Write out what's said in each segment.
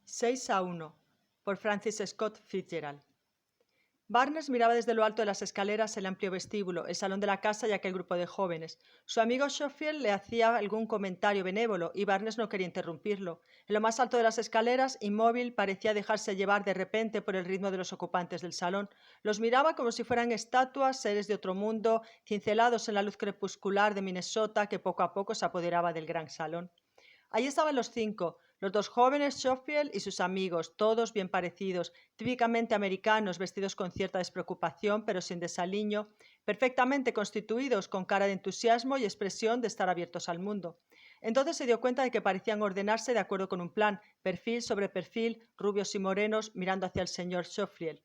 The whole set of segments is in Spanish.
6-1, por Francis Scott Fitzgerald. Barnes miraba desde lo alto de las escaleras el amplio vestíbulo, el salón de la casa y aquel grupo de jóvenes. Su amigo Schofield le hacía algún comentario benévolo y Barnes no quería interrumpirlo. En lo más alto de las escaleras, inmóvil, parecía dejarse llevar de repente por el ritmo de los ocupantes del salón. Los miraba como si fueran estatuas, seres de otro mundo, cincelados en la luz crepuscular de Minnesota que poco a poco se apoderaba del gran salón. Allí estaban los cinco, los dos jóvenes Schofield y sus amigos, todos bien parecidos, típicamente americanos, vestidos con cierta despreocupación pero sin desaliño, perfectamente constituidos, con cara de entusiasmo y expresión de estar abiertos al mundo. Entonces se dio cuenta de que parecían ordenarse de acuerdo con un plan, perfil sobre perfil, rubios y morenos, mirando hacia el señor Schofield.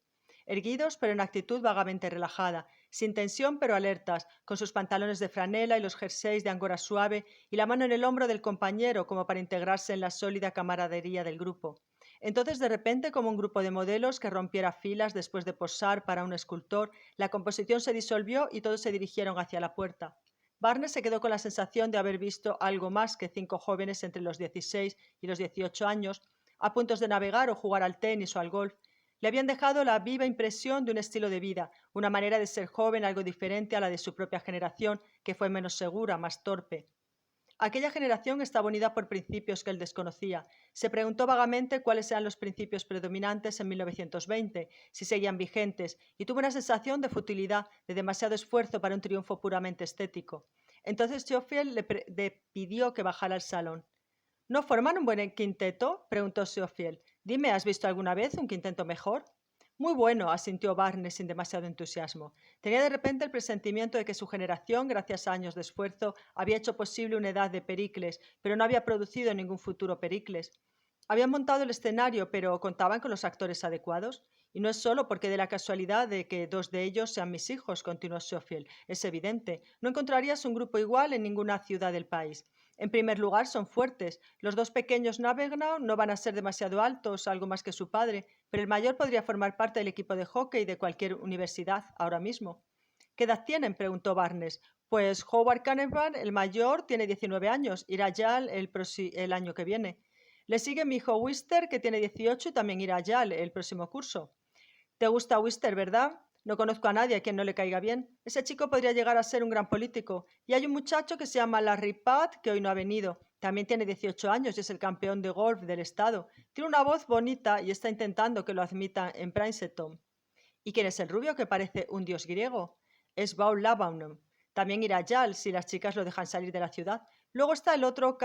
Erguidos, pero en actitud vagamente relajada, sin tensión pero alertas, con sus pantalones de franela y los jerseys de angora suave y la mano en el hombro del compañero como para integrarse en la sólida camaradería del grupo. Entonces, de repente, como un grupo de modelos que rompiera filas después de posar para un escultor, la composición se disolvió y todos se dirigieron hacia la puerta. Barnes se quedó con la sensación de haber visto algo más que cinco jóvenes entre los 16 y los 18 años, a puntos de navegar o jugar al tenis o al golf. Le habían dejado la viva impresión de un estilo de vida, una manera de ser joven algo diferente a la de su propia generación, que fue menos segura, más torpe. Aquella generación estaba unida por principios que él desconocía. Se preguntó vagamente cuáles eran los principios predominantes en 1920, si seguían vigentes, y tuvo una sensación de futilidad, de demasiado esfuerzo para un triunfo puramente estético. Entonces Schofield le pidió que bajara al salón. ¿No forman un buen quinteto?, preguntó Schofield. Dime, ¿has visto alguna vez un quinteto mejor? Muy bueno, asintió Barnes sin demasiado entusiasmo. Tenía de repente el presentimiento de que su generación, gracias a años de esfuerzo, había hecho posible una edad de Pericles, pero no había producido ningún futuro Pericles. Habían montado el escenario, pero ¿contaban con los actores adecuados? Y no es solo porque de la casualidad de que dos de ellos sean mis hijos, continuó Schofield. Es evidente. No encontrarías un grupo igual en ninguna ciudad del país. En primer lugar, son fuertes. Los dos pequeños Navegnau no van a ser demasiado altos, algo más que su padre, pero el mayor podría formar parte del equipo de hockey de cualquier universidad ahora mismo. ¿Qué edad tienen?, preguntó Barnes. Pues Howard Cunningham, el mayor, tiene 19 años, irá ya el año que viene. Le sigue mi hijo Wister, que tiene 18 y también irá ya el próximo curso. ¿Te gusta Wister, verdad? No conozco a nadie a quien no le caiga bien. Ese chico podría llegar a ser un gran político. Y hay un muchacho que se llama Larry Pat, que hoy no ha venido. También tiene 18 años y es el campeón de golf del estado. Tiene una voz bonita y está intentando que lo admitan en Princeton. ¿Y quién es el rubio que parece un dios griego? Es Paul Labaunum. También irá Yal si las chicas lo dejan salir de la ciudad. Luego está el otro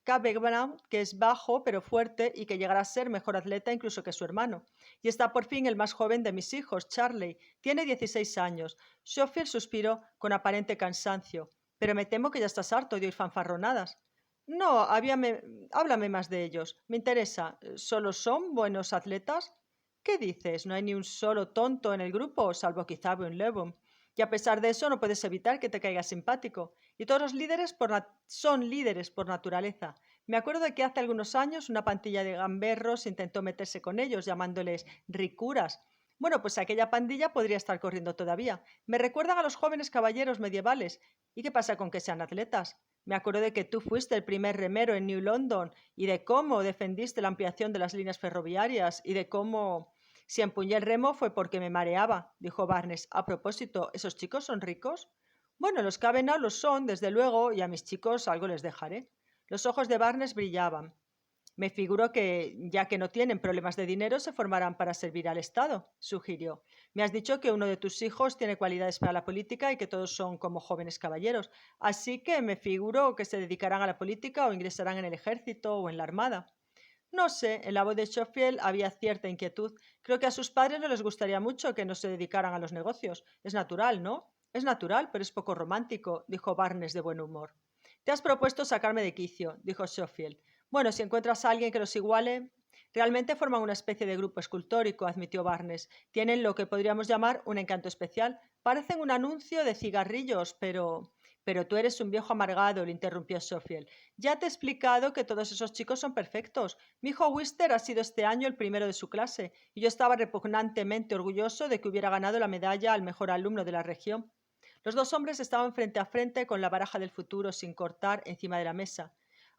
Cabegram, que es bajo pero fuerte y que llegará a ser mejor atleta incluso que su hermano. Y está por fin el más joven de mis hijos, Charlie. Tiene 16 años. Schofield suspiró con aparente cansancio. Pero me temo que ya estás harto de oír fanfarronadas. No, háblame más de ellos. Me interesa. ¿Solo son buenos atletas? ¿Qué dices? No hay ni un solo tonto en el grupo, salvo quizá Ben Levon. Y a pesar de eso no puedes evitar que te caiga simpático. Y todos los líderes son líderes por naturaleza. Me acuerdo de que hace algunos años una pandilla de gamberros intentó meterse con ellos, llamándoles ricuras. Bueno, pues aquella pandilla podría estar corriendo todavía. Me recuerdan a los jóvenes caballeros medievales. ¿Y qué pasa con que sean atletas? Me acuerdo de que tú fuiste el primer remero en New London y de cómo defendiste la ampliación de las líneas ferroviarias y de cómo... Si empuñé el remo fue porque me mareaba, dijo Barnes. A propósito, ¿esos chicos son ricos? Bueno, los Cavenagh lo son, desde luego, y a mis chicos algo les dejaré. Los ojos de Barnes brillaban. Me figuro que, ya que no tienen problemas de dinero, se formarán para servir al Estado, sugirió. Me has dicho que uno de tus hijos tiene cualidades para la política y que todos son como jóvenes caballeros, así que me figuro que se dedicarán a la política o ingresarán en el ejército o en la armada. No sé, en la voz de Schofield había cierta inquietud. Creo que a sus padres no les gustaría mucho que no se dedicaran a los negocios. Es natural, ¿no? Es natural, pero es poco romántico, dijo Barnes de buen humor. Te has propuesto sacarme de quicio, dijo Schofield. Bueno, si encuentras a alguien que los iguale... Realmente forman una especie de grupo escultórico, admitió Barnes. Tienen lo que podríamos llamar un encanto especial. Parecen un anuncio de cigarrillos, pero... Pero tú eres un viejo amargado, le interrumpió Schofield. Ya te he explicado que todos esos chicos son perfectos. Mi hijo Wister ha sido este año el primero de su clase, y yo estaba repugnantemente orgulloso de que hubiera ganado la medalla al mejor alumno de la región. Los dos hombres estaban frente a frente con la baraja del futuro sin cortar encima de la mesa.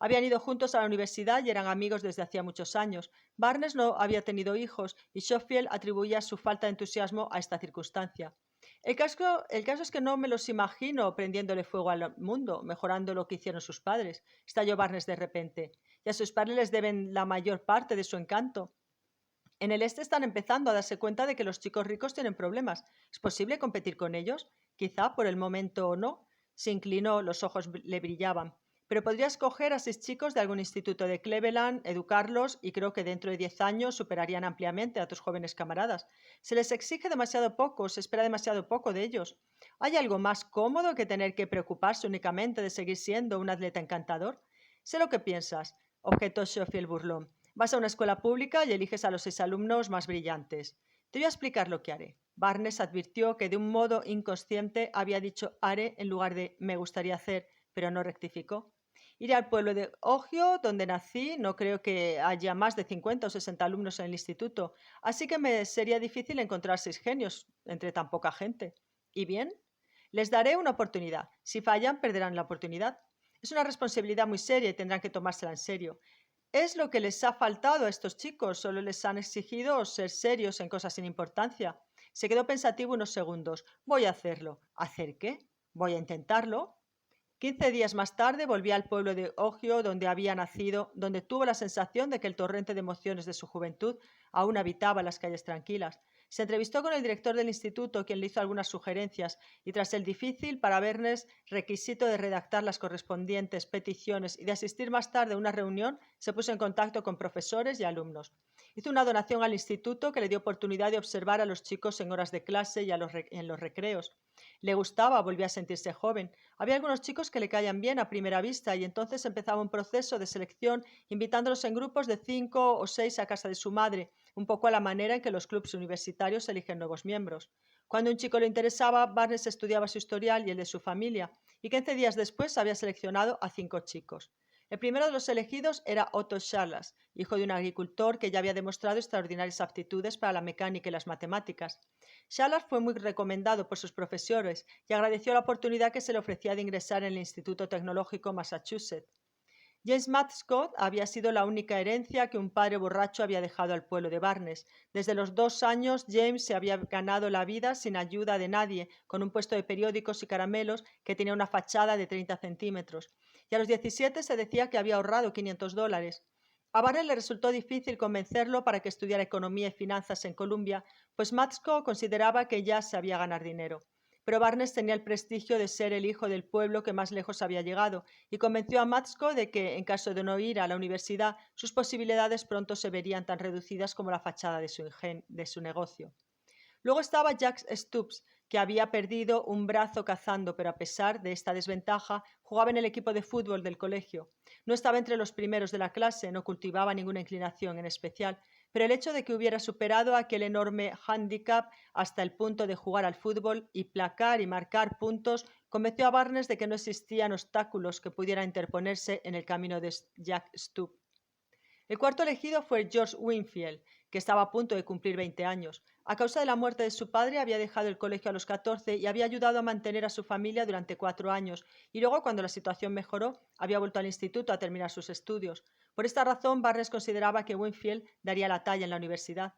Habían ido juntos a la universidad y eran amigos desde hacía muchos años. Barnes no había tenido hijos y Schofield atribuía su falta de entusiasmo a esta circunstancia. El caso es que no me los imagino prendiéndole fuego al mundo, mejorando lo que hicieron sus padres, estalló Barnes de repente. Y a sus padres les deben la mayor parte de su encanto. En el este están empezando a darse cuenta de que los chicos ricos tienen problemas. ¿Es posible competir con ellos? Quizá por el momento o no. Se inclinó, los ojos le brillaban. Pero podría escoger a 6 chicos de algún instituto de Cleveland, educarlos y creo que dentro de 10 años superarían ampliamente a tus jóvenes camaradas. Se les exige demasiado poco, se espera demasiado poco de ellos. ¿Hay algo más cómodo que tener que preocuparse únicamente de seguir siendo un atleta encantador? Sé lo que piensas, objetó Schofield burlón. Vas a una escuela pública y eliges a los 6 alumnos más brillantes. Te voy a explicar lo que haré. Barnes advirtió que de un modo inconsciente había dicho haré en lugar de me gustaría hacer, pero no rectificó. Iré al pueblo de Ohio, donde nací. No creo que haya más de 50 o 60 alumnos en el instituto, así que me sería difícil encontrar 6 genios entre tan poca gente. ¿Y bien? Les daré una oportunidad. Si fallan, perderán la oportunidad. Es una responsabilidad muy seria y tendrán que tomársela en serio. Es lo que les ha faltado a estos chicos, solo les han exigido ser serios en cosas sin importancia. Se quedó pensativo unos segundos. Voy a hacerlo. ¿Hacer qué? Voy a intentarlo. 15 días más tarde volví al pueblo de Ohio donde había nacido, donde tuvo la sensación de que el torrente de emociones de su juventud aún habitaba las calles tranquilas. Se entrevistó con el director del instituto, quien le hizo algunas sugerencias, y tras el difícil para Bernes requisito de redactar las correspondientes peticiones y de asistir más tarde a una reunión, se puso en contacto con profesores y alumnos. Hizo una donación al instituto que le dio oportunidad de observar a los chicos en horas de clase y en los recreos. Le gustaba, volvía a sentirse joven. Había algunos chicos que le caían bien a primera vista y entonces empezaba un proceso de selección invitándolos en grupos de 5 o 6 a casa de su madre, un poco a la manera en que los clubes universitarios eligen nuevos miembros. Cuando un chico le interesaba, Barnes estudiaba su historial y el de su familia, y 15 días después había seleccionado a 5 chicos. El primero de los elegidos era Otto Scharlas, hijo de un agricultor que ya había demostrado extraordinarias aptitudes para la mecánica y las matemáticas. Scharlas fue muy recomendado por sus profesores y agradeció la oportunidad que se le ofrecía de ingresar en el Instituto Tecnológico Massachusetts. James Mascott había sido la única herencia que un padre borracho había dejado al pueblo de Barnes. Desde los 2 años, James se había ganado la vida sin ayuda de nadie, con un puesto de periódicos y caramelos que tenía una fachada de 30 centímetros. Y a los 17 se decía que había ahorrado $500. A Barnes le resultó difícil convencerlo para que estudiara economía y finanzas en Columbia, pues Mascott consideraba que ya sabía ganar dinero. Pero Barnes tenía el prestigio de ser el hijo del pueblo que más lejos había llegado y convenció a Matsko de que, en caso de no ir a la universidad, sus posibilidades pronto se verían tan reducidas como la fachada de su negocio. Luego estaba Jack Stubbs, que había perdido un brazo cazando, pero a pesar de esta desventaja, jugaba en el equipo de fútbol del colegio. No estaba entre los primeros de la clase, no cultivaba ninguna inclinación en especial, pero el hecho de que hubiera superado aquel enorme hándicap hasta el punto de jugar al fútbol y placar y marcar puntos convenció a Barnes de que no existían obstáculos que pudieran interponerse en el camino de Jack Stubbs. El cuarto elegido fue George Winfield, que estaba a punto de cumplir 20 años. A causa de la muerte de su padre, había dejado el colegio a los 14 y había ayudado a mantener a su familia durante 4 años, y luego, cuando la situación mejoró, había vuelto al instituto a terminar sus estudios. Por esta razón, Barnes consideraba que Winfield daría la talla en la universidad.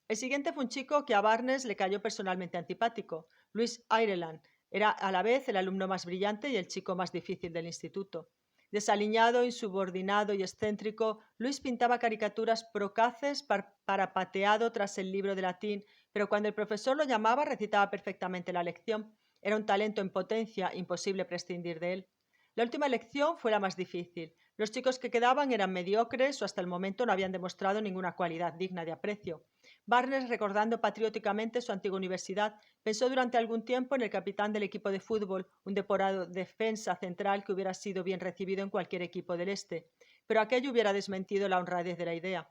El siguiente fue un chico que a Barnes le cayó personalmente antipático, Louis Ireland. Era a la vez el alumno más brillante y el chico más difícil del instituto. Desaliñado, insubordinado y excéntrico, Luis pintaba caricaturas procaces parapateado tras el libro de latín, pero cuando el profesor lo llamaba recitaba perfectamente la lección. Era un talento en potencia, imposible prescindir de él. La última elección fue la más difícil. Los chicos que quedaban eran mediocres o hasta el momento no habían demostrado ninguna cualidad digna de aprecio. Barnes, recordando patrióticamente su antigua universidad, pensó durante algún tiempo en el capitán del equipo de fútbol, un depurado defensa central que hubiera sido bien recibido en cualquier equipo del este, pero aquello hubiera desmentido la honradez de la idea.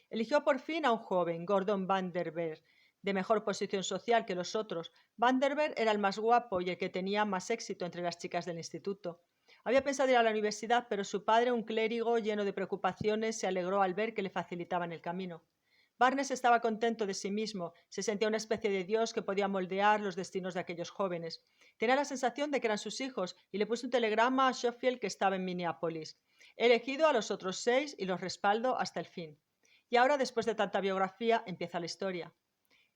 Eligió por fin a un joven, Gordon Vanderberg, de mejor posición social que los otros. Vanderberg era el más guapo y el que tenía más éxito entre las chicas del instituto. Había pensado ir a la universidad, pero su padre, un clérigo lleno de preocupaciones, se alegró al ver que le facilitaban el camino. Barnes estaba contento de sí mismo, se sentía una especie de dios que podía moldear los destinos de aquellos jóvenes. Tenía la sensación de que eran sus hijos y le puso un telegrama a Schofield que estaba en Minneapolis. He elegido a los otros 6 y los respaldo hasta el fin. Y ahora, después de tanta biografía, empieza la historia.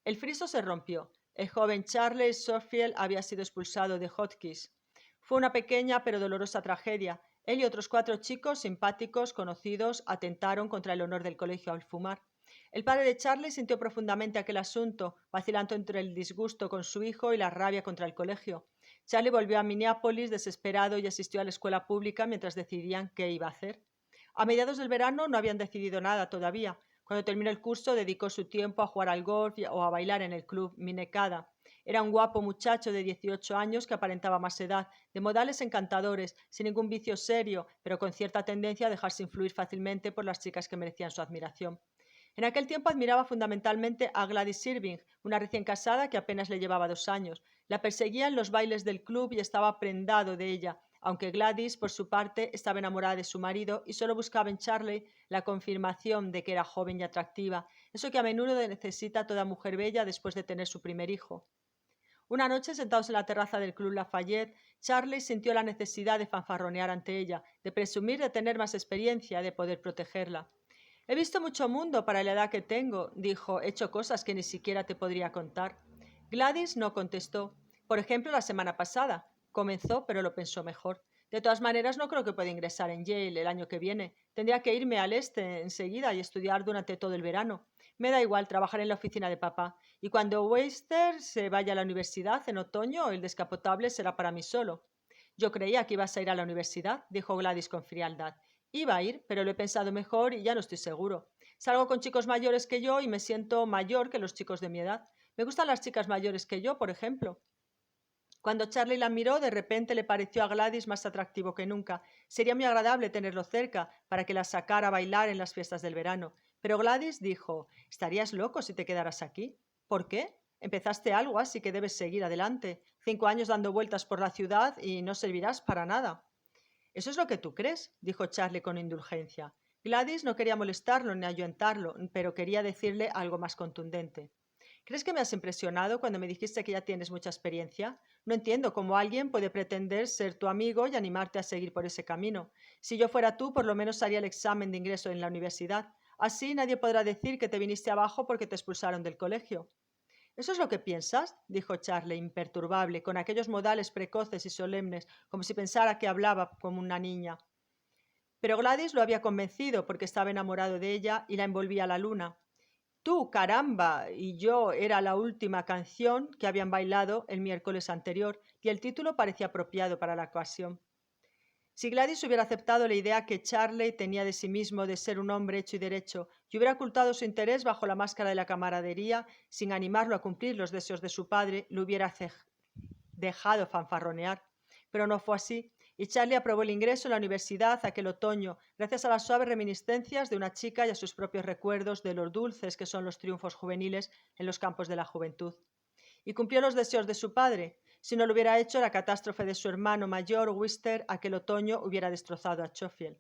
El friso se rompió. El joven Charles Schofield había sido expulsado de Hotchkiss. Fue una pequeña pero dolorosa tragedia. Él y otros 4 chicos simpáticos, conocidos, atentaron contra el honor del colegio al fumar. El padre de Charlie sintió profundamente aquel asunto, vacilando entre el disgusto con su hijo y la rabia contra el colegio. Charlie volvió a Minneapolis desesperado y asistió a la escuela pública mientras decidían qué iba a hacer. A mediados del verano no habían decidido nada todavía. Cuando terminó el curso dedicó su tiempo a jugar al golf o a bailar en el club Minecada. Era un guapo muchacho de 18 años que aparentaba más edad, de modales encantadores, sin ningún vicio serio, pero con cierta tendencia a dejarse influir fácilmente por las chicas que merecían su admiración. En aquel tiempo admiraba fundamentalmente a Gladys Irving, una recién casada que apenas le llevaba 2 años. La perseguía en los bailes del club y estaba prendado de ella, aunque Gladys, por su parte, estaba enamorada de su marido y solo buscaba en Charlie la confirmación de que era joven y atractiva, eso que a menudo necesita toda mujer bella después de tener su primer hijo. Una noche, sentados en la terraza del Club Lafayette, Charlie sintió la necesidad de fanfarronear ante ella, de presumir de tener más experiencia, de poder protegerla. He visto mucho mundo para la edad que tengo, dijo, he hecho cosas que ni siquiera te podría contar. Gladys no contestó. Por ejemplo, la semana pasada. Comenzó, pero lo pensó mejor. De todas maneras, no creo que pueda ingresar en Yale el año que viene. Tendría que irme al este enseguida y estudiar durante todo el verano. Me da igual trabajar en la oficina de papá. Y cuando Webster se vaya a la universidad en otoño, el descapotable será para mí solo. Yo creía que ibas a ir a la universidad, dijo Gladys con frialdad. Iba a ir, pero lo he pensado mejor y ya no estoy seguro. Salgo con chicos mayores que yo y me siento mayor que los chicos de mi edad. Me gustan las chicas mayores que yo, por ejemplo. Cuando Charlie la miró, de repente le pareció a Gladys más atractivo que nunca. Sería muy agradable tenerlo cerca para que la sacara a bailar en las fiestas del verano. Pero Gladys dijo, estarías loco si te quedaras aquí. ¿Por qué? Empezaste algo, así que debes seguir adelante. 5 años dando vueltas por la ciudad y no servirás para nada. ¿Eso es lo que tú crees?, dijo Charlie con indulgencia. Gladys no quería molestarlo ni ayuntarlo, pero quería decirle algo más contundente. ¿Crees que me has impresionado cuando me dijiste que ya tienes mucha experiencia? No entiendo cómo alguien puede pretender ser tu amigo y animarte a seguir por ese camino. Si yo fuera tú, por lo menos haría el examen de ingreso en la universidad. Así nadie podrá decir que te viniste abajo porque te expulsaron del colegio. ¿Eso es lo que piensas?, dijo Charlie, imperturbable, con aquellos modales precoces y solemnes, como si pensara que hablaba como una niña. Pero Gladys lo había convencido porque estaba enamorado de ella y la envolvía la luna. Tú, caramba, y yo era la última canción que habían bailado el miércoles anterior y el título parecía apropiado para la ocasión. Si Gladys hubiera aceptado la idea que Charlie tenía de sí mismo de ser un hombre hecho y derecho y hubiera ocultado su interés bajo la máscara de la camaradería, sin animarlo a cumplir los deseos de su padre, lo hubiera dejado fanfarronear. Pero no fue así, y Charlie aprobó el ingreso en la universidad aquel otoño, gracias a las suaves reminiscencias de una chica y a sus propios recuerdos de los dulces que son los triunfos juveniles en los campos de la juventud. Y cumplió los deseos de su padre. Si no lo hubiera hecho, la catástrofe de su hermano mayor, Wister, aquel otoño hubiera destrozado a Schofield.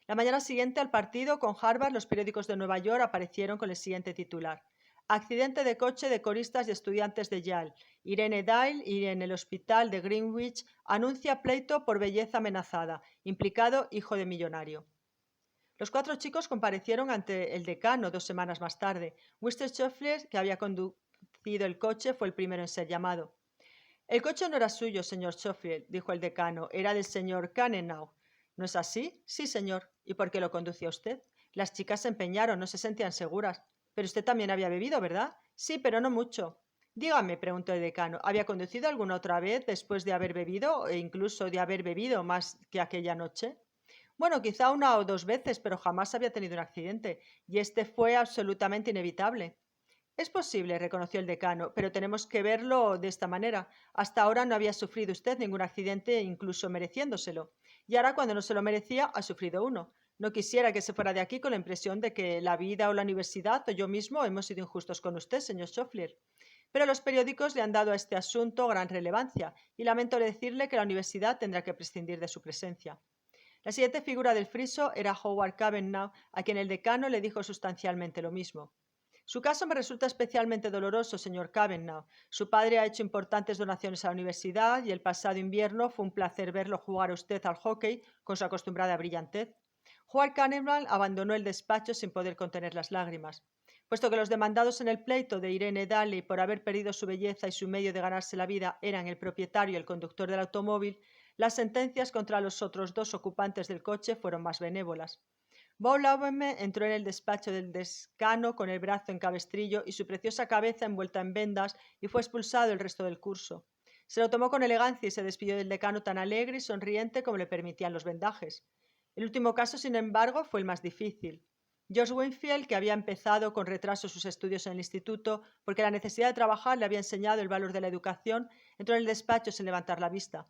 La mañana siguiente al partido con Harvard, los periódicos de Nueva York aparecieron con el siguiente titular. Accidente de coche de coristas y estudiantes de Yale. Irene Dale y en el hospital de Greenwich anuncia pleito por belleza amenazada. Implicado hijo de millonario. Los 4 chicos comparecieron ante el decano 2 semanas más tarde. Wister Schofield, que había conducido el coche, fue el primero en ser llamado. El coche no era suyo, señor Schofield, dijo el decano, era del señor Cannenau. ¿No es así? Sí, señor. ¿Y por qué lo conducía usted? Las chicas se empeñaron, no se sentían seguras. Pero usted también había bebido, ¿verdad? Sí, pero no mucho. Dígame, preguntó el decano, ¿había conducido alguna otra vez después de haber bebido e incluso de haber bebido más que aquella noche? Bueno, quizá 1 o 2 veces, pero jamás había tenido un accidente, y este fue absolutamente inevitable. Es posible, reconoció el decano, pero tenemos que verlo de esta manera. Hasta ahora no había sufrido usted ningún accidente, incluso mereciéndoselo. Y ahora, cuando no se lo merecía, ha sufrido uno. No quisiera que se fuera de aquí con la impresión de que la vida o la universidad o yo mismo hemos sido injustos con usted, señor Schofield. Pero los periódicos le han dado a este asunto gran relevancia y lamento decirle que la universidad tendrá que prescindir de su presencia. La siguiente figura del friso era Howard Cavenagh, a quien el decano le dijo sustancialmente lo mismo. Su caso me resulta especialmente doloroso, señor Cavanagh. Su padre ha hecho importantes donaciones a la universidad y el pasado invierno fue un placer verlo jugar a usted al hockey con su acostumbrada brillantez. Juan Cavanagh abandonó el despacho sin poder contener las lágrimas. Puesto que los demandados en el pleito de Irene Daly por haber perdido su belleza y su medio de ganarse la vida eran el propietario y el conductor del automóvil, las sentencias contra los otros dos ocupantes del coche fueron más benévolas. Bowlaume entró en el despacho del decano con el brazo en cabestrillo y su preciosa cabeza envuelta en vendas y fue expulsado el resto del curso. Se lo tomó con elegancia y se despidió del decano tan alegre y sonriente como le permitían los vendajes. El último caso, sin embargo, fue el más difícil. George Winfield, que había empezado con retraso sus estudios en el instituto porque la necesidad de trabajar le había enseñado el valor de la educación, entró en el despacho sin levantar la vista.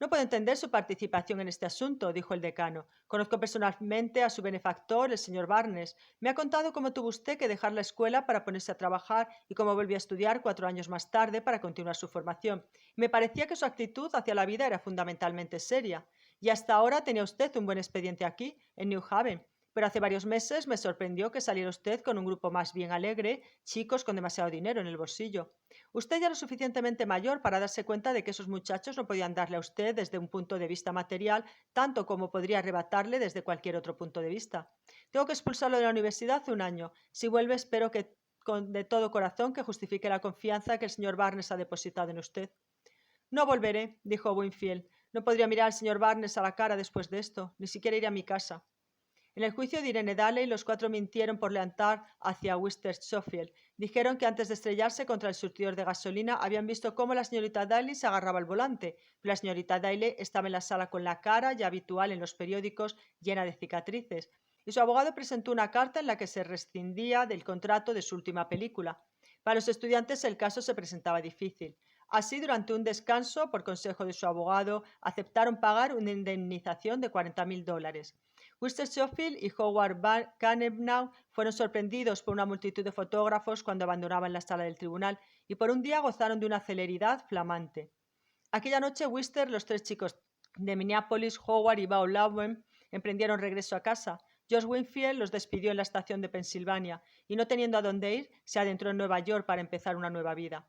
No puedo entender su participación en este asunto, dijo el decano. Conozco personalmente a su benefactor, el señor Barnes. Me ha contado cómo tuvo usted que dejar la escuela para ponerse a trabajar y cómo volvió a estudiar 4 años más tarde para continuar su formación. Me parecía que su actitud hacia la vida era fundamentalmente seria. Y hasta ahora tenía usted un buen expediente aquí, en New Haven. Pero hace varios meses me sorprendió que saliera usted con un grupo más bien alegre, chicos con demasiado dinero en el bolsillo. Usted ya lo suficientemente mayor para darse cuenta de que esos muchachos no podían darle a usted desde un punto de vista material tanto como podría arrebatarle desde cualquier otro punto de vista. Tengo que expulsarlo de la universidad hace un año. Si vuelve, espero que de todo corazón que justifique la confianza que el señor Barnes ha depositado en usted. No volveré, dijo Winfield. No podría mirar al señor Barnes a la cara después de esto, ni siquiera ir a mi casa. En el juicio de Irene Daly, los cuatro mintieron por levantar hacia Wister Schofield. Dijeron que antes de estrellarse contra el surtidor de gasolina habían visto cómo la señorita Daly se agarraba al volante, pero la señorita Daly estaba en la sala con la cara, ya habitual en los periódicos, llena de cicatrices, y su abogado presentó una carta en la que se rescindía del contrato de su última película. Para los estudiantes el caso se presentaba difícil. Así, durante un descanso, por consejo de su abogado, aceptaron pagar una indemnización de $40,000. Winston Schofield y Howard Cavanagh fueron sorprendidos por una multitud de fotógrafos cuando abandonaban la sala del tribunal y por un día gozaron de una celeridad flamante. Aquella noche, Wister, los tres chicos de Minneapolis, Howard y Bao Lauben emprendieron regreso a casa. George Winfield los despidió en la estación de Pensilvania y, no teniendo a dónde ir, se adentró en Nueva York para empezar una nueva vida.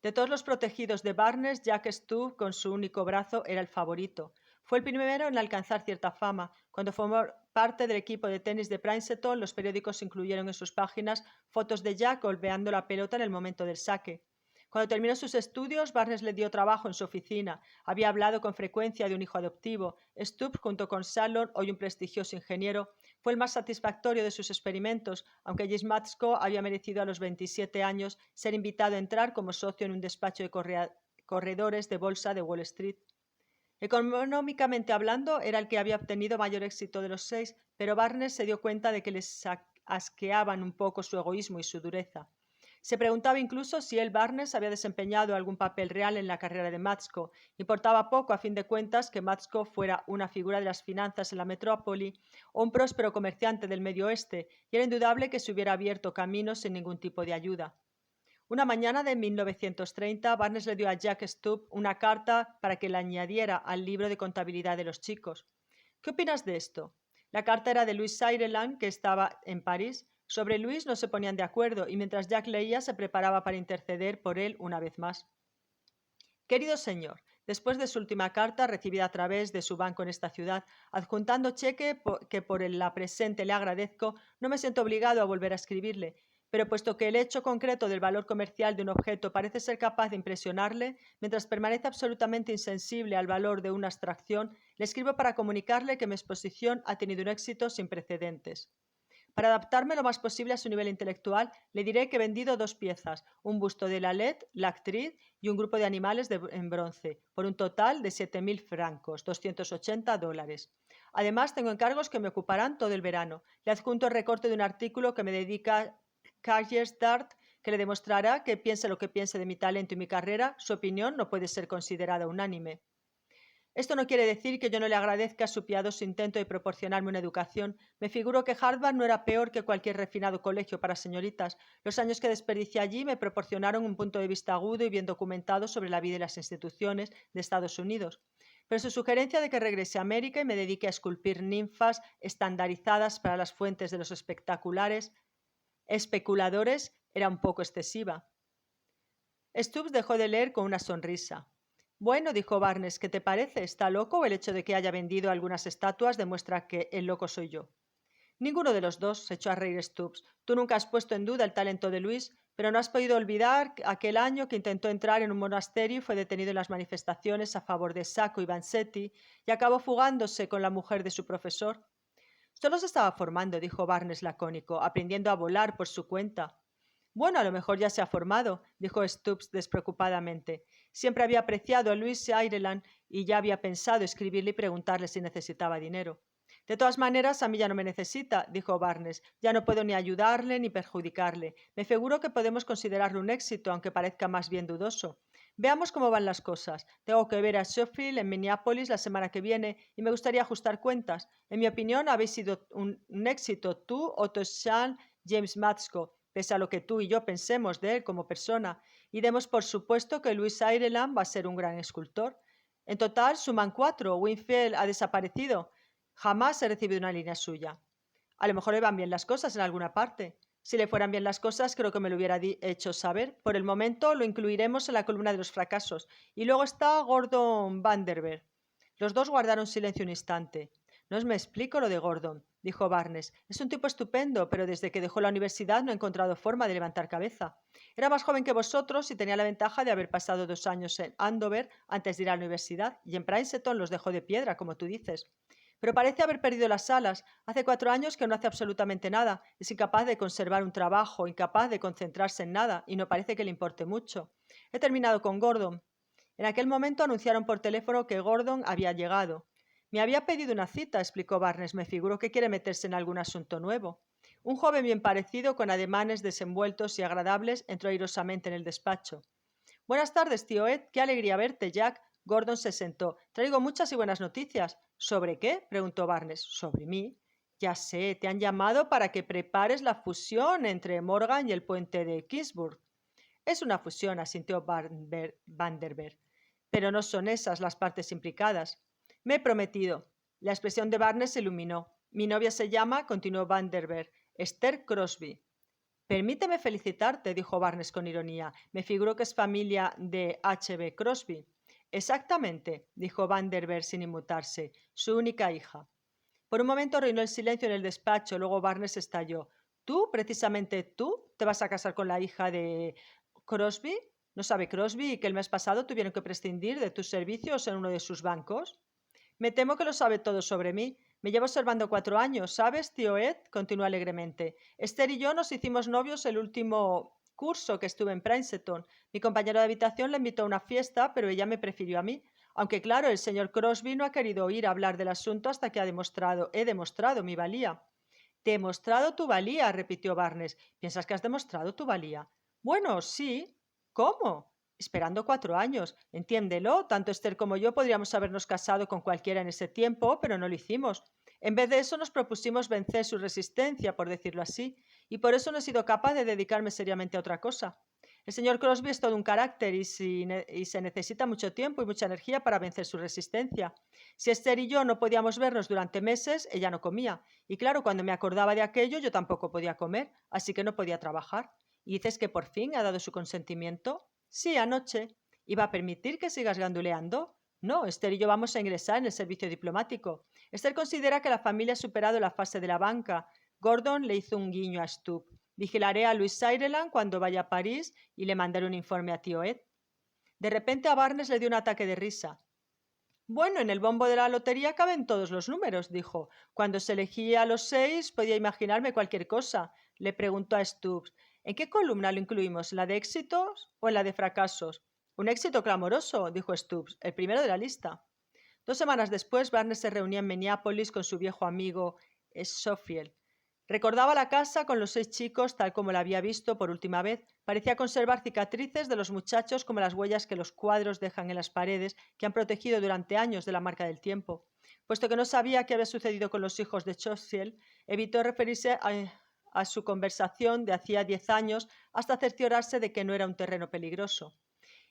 De todos los protegidos de Barnes, Jack Stubb, con su único brazo, era el favorito. Fue el primero en alcanzar cierta fama. Cuando formó parte del equipo de tenis de Princeton, los periódicos incluyeron en sus páginas fotos de Jack golpeando la pelota en el momento del saque. Cuando terminó sus estudios, Barnes le dio trabajo en su oficina. Había hablado con frecuencia de un hijo adoptivo. Stubb, junto con Shalon, hoy un prestigioso ingeniero, fue el más satisfactorio de sus experimentos, aunque Jim Matsko había merecido a los 27 años ser invitado a entrar como socio en un despacho de corredores de bolsa de Wall Street. Económicamente hablando, era el que había obtenido mayor éxito de los 6, pero Barnes se dio cuenta de que les asqueaban un poco su egoísmo y su dureza. Se preguntaba incluso si él, Barnes, había desempeñado algún papel real en la carrera de Matsko. Importaba poco, a fin de cuentas, que Matsko fuera una figura de las finanzas en la metrópoli o un próspero comerciante del Medio Oeste, y era indudable que se hubiera abierto camino sin ningún tipo de ayuda. Una mañana de 1930, Barnes le dio a Jack Stubb una carta para que la añadiera al libro de contabilidad de los chicos. ¿Qué opinas de esto? La carta era de Louis Ireland, que estaba en París. Sobre Louis no se ponían de acuerdo y mientras Jack leía se preparaba para interceder por él una vez más. Querido señor, después de su última carta recibida a través de su banco en esta ciudad, adjuntando cheque que por la presente le agradezco, no me siento obligado a volver a escribirle, pero puesto que el hecho concreto del valor comercial de un objeto parece ser capaz de impresionarle, mientras permanece absolutamente insensible al valor de una abstracción, le escribo para comunicarle que mi exposición ha tenido un éxito sin precedentes. Para adaptarme lo más posible a su nivel intelectual, le diré que he vendido 2 piezas, un busto de Lalette, la actriz, y un grupo de animales en bronce, por un total de 7,000 francos, $280. Además, tengo encargos que me ocuparán todo el verano. Le adjunto el recorte de un artículo que me dedica Carriers Dart, que le demostrará que piense lo que piense de mi talento y mi carrera, su opinión no puede ser considerada unánime. Esto no quiere decir que yo no le agradezca su piadoso intento de proporcionarme una educación. Me figuro que Harvard no era peor que cualquier refinado colegio para señoritas. Los años que desperdicié allí me proporcionaron un punto de vista agudo y bien documentado sobre la vida y las instituciones de Estados Unidos. Pero su sugerencia de que regrese a América y me dedique a esculpir ninfas estandarizadas para las fuentes de los espectaculares Especuladores era un poco excesiva. Stubbs dejó de leer con una sonrisa. Bueno, dijo Barnes, ¿qué te parece? ¿Está loco o el hecho de que haya vendido algunas estatuas demuestra que el loco soy yo? Ninguno de los dos, se echó a reír Stubbs. Tú nunca has puesto en duda el talento de Luis, pero no has podido olvidar aquel año que intentó entrar en un monasterio y fue detenido en las manifestaciones a favor de Sacco y Vanzetti y acabó fugándose con la mujer de su profesor. Solo se estaba formando, dijo Barnes lacónico, aprendiendo a volar por su cuenta. Bueno, a lo mejor ya se ha formado, dijo Stubbs despreocupadamente. Siempre había apreciado a Louis Ireland y ya había pensado escribirle y preguntarle si necesitaba dinero. De todas maneras, a mí ya no me necesita, dijo Barnes. Ya no puedo ni ayudarle ni perjudicarle. Me figuro que podemos considerarlo un éxito, aunque parezca más bien dudoso. Veamos cómo van las cosas. Tengo que ver a Sheffield en Minneapolis la semana que viene y me gustaría ajustar cuentas. En mi opinión, habéis sido un éxito tú, Otto Schan, James Matsko, pese a lo que tú y yo pensemos de él como persona, y demos por supuesto que Louis Ireland va a ser un gran escultor. En total suman 4. Winfield ha desaparecido. Jamás he recibido una línea suya. A lo mejor le van bien las cosas en alguna parte. Si le fueran bien las cosas, creo que me lo hubiera hecho saber. Por el momento lo incluiremos en la columna de los fracasos. Y luego está Gordon Vanderberg. Los dos guardaron silencio un instante. No os me explico lo de Gordon, dijo Barnes. Es un tipo estupendo, pero desde que dejó la universidad no ha encontrado forma de levantar cabeza. Era más joven que vosotros y tenía la ventaja de haber pasado 2 años en Andover antes de ir a la universidad, y en Princeton los dejó de piedra, como tú dices. Pero parece haber perdido las alas. Hace 4 años que no hace absolutamente nada. Es incapaz de conservar un trabajo, incapaz de concentrarse en nada, y no parece que le importe mucho. He terminado con Gordon. En aquel momento anunciaron por teléfono que Gordon había llegado. Me había pedido una cita, explicó Barnes. Me figuro que quiere meterse en algún asunto nuevo. Un joven bien parecido, con ademanes desenvueltos y agradables, entró airosamente en el despacho. Buenas tardes, tío Ed. Qué alegría verte, Jack. Gordon se sentó. Traigo muchas y buenas noticias. ¿Sobre qué? Preguntó Barnes. Sobre mí. Ya sé, te han llamado para que prepares la fusión entre Morgan y el puente de Kingsburg. Es una fusión, asintió Vanderberg. Pero no son esas las partes implicadas. Me he prometido. La expresión de Barnes se iluminó. Mi novia se llama, continuó Vanderberg, Esther Crosby. Permíteme felicitarte, dijo Barnes con ironía. Me figuro que es familia de H.B. Crosby. Exactamente, dijo Vanderberg sin inmutarse, su única hija. Por un momento reinó el silencio en el despacho, luego Barnes estalló. ¿Tú, precisamente tú, te vas a casar con la hija de Crosby? ¿No sabe Crosby que el mes pasado tuvieron que prescindir de tus servicios en uno de sus bancos? Me temo que lo sabe todo sobre mí. Me llevo observando 4 años, ¿sabes, tío Ed? Continuó alegremente. Esther y yo nos hicimos novios el último curso que estuve en Princeton. Mi compañero de habitación le invitó a una fiesta, pero ella me prefirió a mí. Aunque claro, el señor Crosby no ha querido oír hablar del asunto hasta que he demostrado mi valía. Demostrado tu valía, repitió Barnes. ¿Piensas que has demostrado tu valía? Bueno, sí. ¿Cómo? Esperando 4 años. Entiéndelo, tanto Esther como yo podríamos habernos casado con cualquiera en ese tiempo, pero no lo hicimos. En vez de eso nos propusimos vencer su resistencia, por decirlo así, y por eso no he sido capaz de dedicarme seriamente a otra cosa. El señor Crosby es todo un carácter y se necesita mucho tiempo y mucha energía para vencer su resistencia. Si Esther y yo no podíamos vernos durante meses, ella no comía. Y claro, cuando me acordaba de aquello, yo tampoco podía comer, así que no podía trabajar. ¿Y dices que por fin ha dado su consentimiento? Sí, anoche. ¿Iba a permitir que sigas ganduleando? No, Esther y yo vamos a ingresar en el servicio diplomático. Esther considera que la familia ha superado la fase de la banca. Gordon le hizo un guiño a Stubb. Vigilaré a Louis Ireland cuando vaya a París y le mandaré un informe a tío Ed. De repente a Barnes le dio un ataque de risa. Bueno, en el bombo de la lotería caben todos los números, dijo. Cuando se elegía los 6 podía imaginarme cualquier cosa. Le preguntó a Stubbs. ¿En qué columna lo incluimos? ¿En la de éxitos o en la de fracasos? Un éxito clamoroso, dijo Stubbs, el primero de la lista. 2 semanas después, Barnes se reunía en Minneapolis con su viejo amigo Schofield. Recordaba la casa con los 6 chicos tal como la había visto por última vez. Parecía conservar cicatrices de los muchachos como las huellas que los cuadros dejan en las paredes que han protegido durante años de la marca del tiempo. Puesto que no sabía qué había sucedido con los hijos de Schofield, evitó referirse a su conversación de hacía 10 años hasta cerciorarse de que no era un terreno peligroso.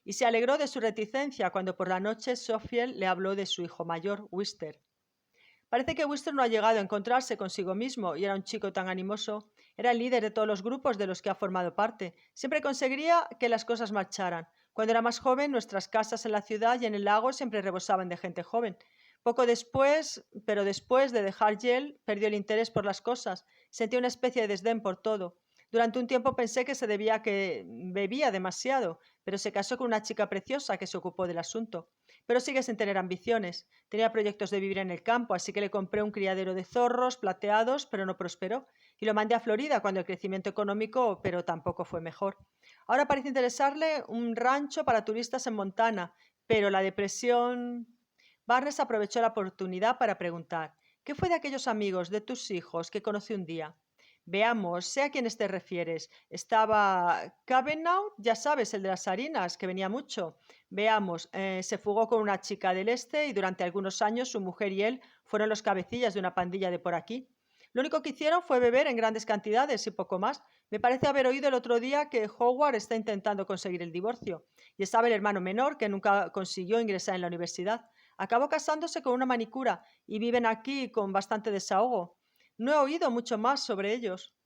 Y se alegró de su reticencia cuando por la noche Schofield le habló de su hijo mayor, Wister. Parece que Winston no ha llegado a encontrarse consigo mismo y era un chico tan animoso. Era el líder de todos los grupos de los que ha formado parte. Siempre conseguiría que las cosas marcharan. Cuando era más joven, nuestras casas en la ciudad y en el lago siempre rebosaban de gente joven. Poco después, pero después de dejar Yale, perdió el interés por las cosas. Sentía una especie de desdén por todo. Durante un tiempo pensé que se debía a que bebía demasiado, pero se casó con una chica preciosa que se ocupó del asunto. Pero sigue sin tener ambiciones. Tenía proyectos de vivir en el campo, así que le compré un criadero de zorros plateados, pero no prosperó. Y lo mandé a Florida cuando el crecimiento económico, pero tampoco fue mejor. Ahora parece interesarle un rancho para turistas en Montana, pero la depresión... Barnes aprovechó la oportunidad para preguntar, ¿qué fue de aquellos amigos de tus hijos que conocí un día? Veamos, sé a quiénes te refieres. Estaba Cavenau, ya sabes, el de las harinas, que venía mucho. Veamos, se fugó con una chica del este y durante algunos años su mujer y él fueron los cabecillas de una pandilla de por aquí. Lo único que hicieron fue beber en grandes cantidades y poco más. Me parece haber oído el otro día que Howard está intentando conseguir el divorcio. Y estaba el hermano menor que nunca consiguió ingresar en la universidad. Acabó casándose con una manicura y viven aquí con bastante desahogo. No he oído mucho más sobre ellos.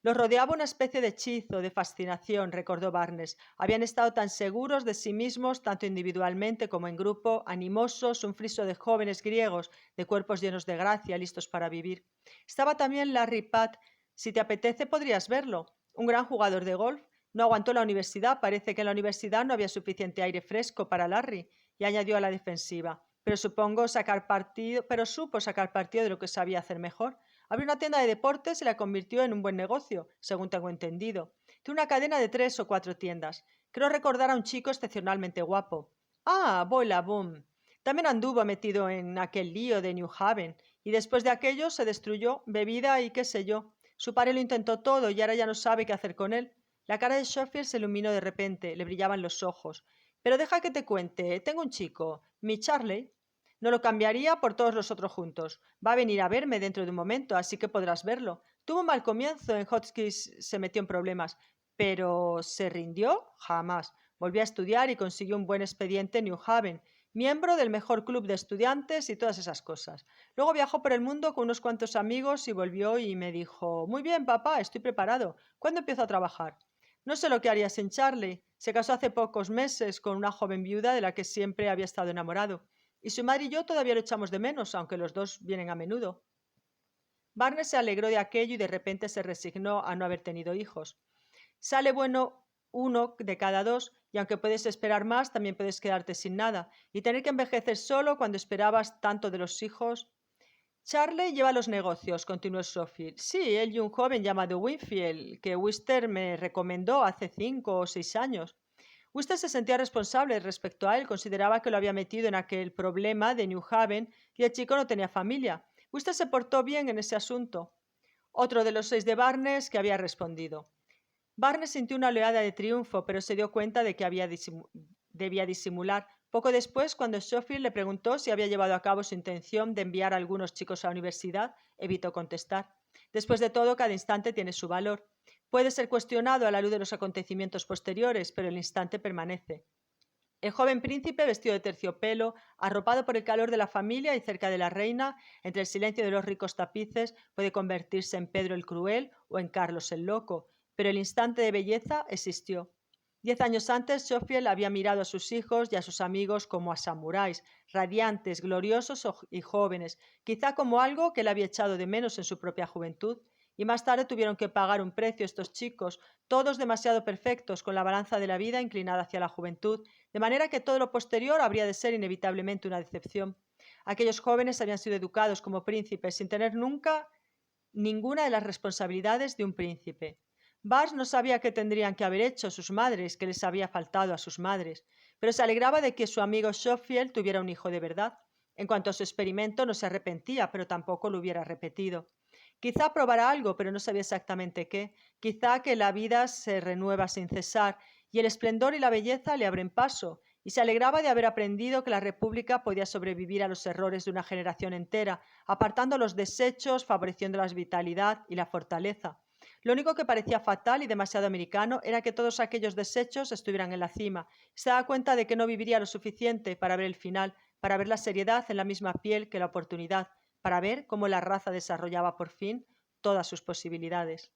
Los rodeaba una especie de hechizo, de fascinación, recordó Barnes. Habían estado tan seguros de sí mismos, tanto individualmente como en grupo, animosos, un friso de jóvenes griegos, de cuerpos llenos de gracia, listos para vivir. Estaba también Larry Patt. Si te apetece, podrías verlo. Un gran jugador de golf. No aguantó la universidad. Parece que en la universidad no había suficiente aire fresco para Larry. Y añadió a la defensiva. Pero supo sacar partido de lo que sabía hacer mejor. Abrió una tienda de deportes y la convirtió en un buen negocio, según tengo entendido. Tiene una cadena de 3 o 4 tiendas. Creo recordar a un chico excepcionalmente guapo. Ah, Boila Boom. También anduvo metido en aquel lío de New Haven, y después de aquello se destruyó, bebida y qué sé yo. Su padre lo intentó todo y ahora ya no sabe qué hacer con él. La cara de Schofield se iluminó de repente, le brillaban los ojos. Pero deja que te cuente, tengo un chico, mi Charlie. No lo cambiaría por todos los otros juntos. Va a venir a verme dentro de un momento, así que podrás verlo. Tuvo un mal comienzo, en Hotchkiss se metió en problemas, pero ¿se rindió? Jamás. Volvió a estudiar y consiguió un buen expediente en New Haven, miembro del mejor club de estudiantes y todas esas cosas. Luego viajó por el mundo con unos cuantos amigos y volvió y me dijo, muy bien, papá, estoy preparado. ¿Cuándo empiezo a trabajar? No sé lo que haría sin Charlie. Se casó hace pocos meses con una joven viuda de la que siempre había estado enamorado. Y su madre y yo todavía lo echamos de menos, aunque los dos vienen a menudo. Barnes se alegró de aquello y de repente se resignó a no haber tenido hijos. Sale bueno uno de cada dos, y aunque puedes esperar más, también puedes quedarte sin nada y tener que envejecer solo cuando esperabas tanto de los hijos. Charlie lleva los negocios, continuó Sophie. Sí, él y un joven llamado Winfield, que Wister me recomendó hace 5 o 6 años. Wister se sentía responsable respecto a él, consideraba que lo había metido en aquel problema de New Haven y el chico no tenía familia. Wister se portó bien en ese asunto. Otro de los 6 de Barnes que había respondido. Barnes sintió una oleada de triunfo, pero se dio cuenta de que debía disimular. Poco después, cuando Schofield le preguntó si había llevado a cabo su intención de enviar a algunos chicos a la universidad, evitó contestar. Después de todo, cada instante tiene su valor. Puede ser cuestionado a la luz de los acontecimientos posteriores, pero el instante permanece. El joven príncipe, vestido de terciopelo, arropado por el calor de la familia y cerca de la reina, entre el silencio de los ricos tapices, puede convertirse en Pedro el Cruel o en Carlos el Loco, pero el instante de belleza existió. 10 años antes, Schofield había mirado a sus hijos y a sus amigos como a samuráis, radiantes, gloriosos y jóvenes, quizá como algo que él había echado de menos en su propia juventud. Y más tarde tuvieron que pagar un precio estos chicos, todos demasiado perfectos, con la balanza de la vida inclinada hacia la juventud, de manera que todo lo posterior habría de ser inevitablemente una decepción. Aquellos jóvenes habían sido educados como príncipes sin tener nunca ninguna de las responsabilidades de un príncipe. Bars no sabía qué tendrían que haber hecho sus madres, que les había faltado a sus madres, pero se alegraba de que su amigo Schofield tuviera un hijo de verdad. En cuanto a su experimento, no se arrepentía, pero tampoco lo hubiera repetido. Quizá probara algo, pero no sabía exactamente qué. Quizá que la vida se renueva sin cesar y el esplendor y la belleza le abren paso, y se alegraba de haber aprendido que la República podía sobrevivir a los errores de una generación entera, apartando los desechos, favoreciendo la vitalidad y la fortaleza. Lo único que parecía fatal y demasiado americano era que todos aquellos desechos estuvieran en la cima. Se daba cuenta de que no viviría lo suficiente para ver el final, para ver la seriedad en la misma piel que la oportunidad, para ver cómo la raza desarrollaba por fin todas sus posibilidades.